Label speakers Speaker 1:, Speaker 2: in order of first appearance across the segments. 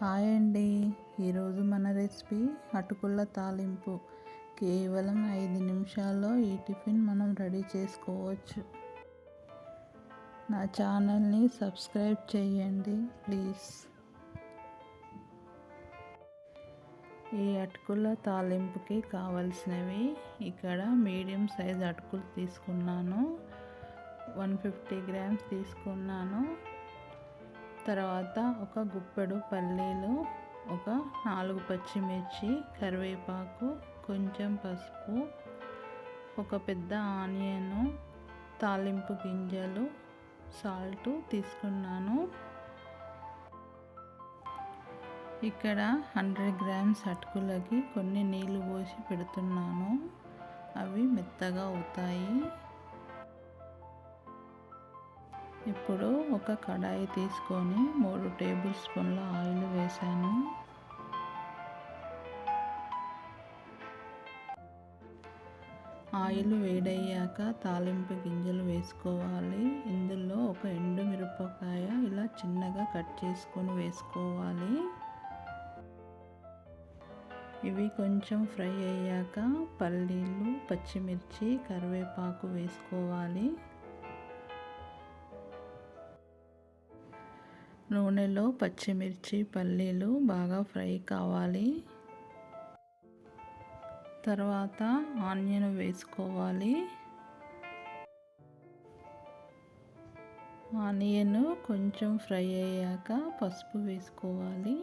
Speaker 1: Hi అండి. ఈరోజు మన రెసిపీ అటుకుల తాలింపు. కేవలం 5 నిమిషాల్లో ఈ టిఫిన్ మనం రెడీ చేసుకోవచ్చు. నా ఛానల్ని సబ్స్క్రైబ్ చేయండి ప్లీజ్. ఈ అటుకుల తాలింపుకి కావలసినవి ఇక్కడ మీడియం సైజ్ అటుకులు తీసుకున్నాను. 150 గ్రామ్స్ తీసుకున్నాను. తర్వాత ఒక గుప్పెడు పల్లీలు, ఒక 4 పచ్చిమిర్చి, కరివేపాకు, కొంచెం పసుపు, ఒక పెద్ద ఆనియను, తాలింపు గింజలు, సాల్ట్ తీసుకున్నాను. ఇక్కడ 100 గ్రామ్స్ అటుకులకి కొన్ని నీళ్లు పోసి పెడుతున్నాను. అవి మెత్తగా అవుతాయి. ఇప్పుడు ఒక కడాయి తీసుకొని 3 టేబుల్ స్పూన్ల ఆయిల్ వేసాను. ఆయిల్ వేడయ్యాక తాలింపు గింజలు వేసుకోవాలి. ఇందులో ఒక ఎండు మిరపకాయ ఇలా చిన్నగా కట్ చేసుకొని వేసుకోవాలి. ఇవి కొంచెం ఫ్రై అయ్యాక పల్లీలు, పచ్చిమిర్చి, కరివేపాకు వేసుకోవాలి. నూనెలో పచ్చిమిర్చి, పల్లీలు బాగా ఫ్రై కావాలి. తర్వాత ఆనియన్ వేసుకోవాలి. ఆనియన్ కొంచెం ఫ్రై అయ్యాక పసుపు వేసుకోవాలి.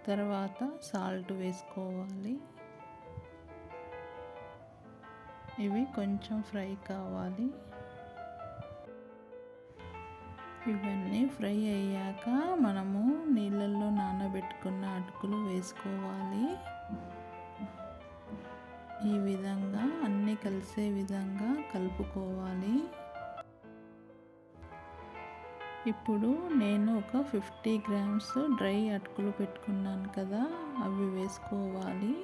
Speaker 1: తర్వాత సాల్ట్ వేసుకోవాలి. ఇవి కొంచెం ఫ్రై కావాలి. ఇవన్నీ ఫ్రై అయ్యాక మనము నీళ్ళల్లో నానబెట్టుకున్న అటుకులు వేసుకోవాలి. ఈ విధంగా అన్నీ కలిసే విధంగా కలుపుకోవాలి. ఇప్పుడు నేను ఒక 50 గ్రామ్స్ డ్రై అటుకులు పెట్టుకున్నాను కదా, అవి వేసుకోవాలి.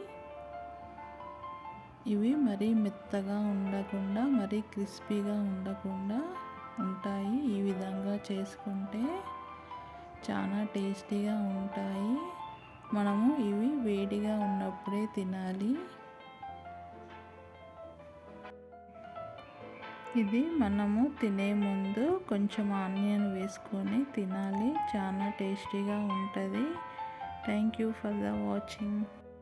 Speaker 1: ఇవి మరీ మెత్తగా ఉండకుండా, మరీ క్రిస్పీగా ఉండకుండా ఉంటాయి. ఈ విధంగా చేసుకుంటే చాలా టేస్టీగా ఉంటాయి. మనము ఇవి వేడిగా ఉన్నప్పుడే తినాలి. ఇది మనము తినే ముందు కొంచెం ఆనియన్ వేసుకొని తినాలి. చాలా టేస్టీగా ఉంటుంది. Thank you for the watching.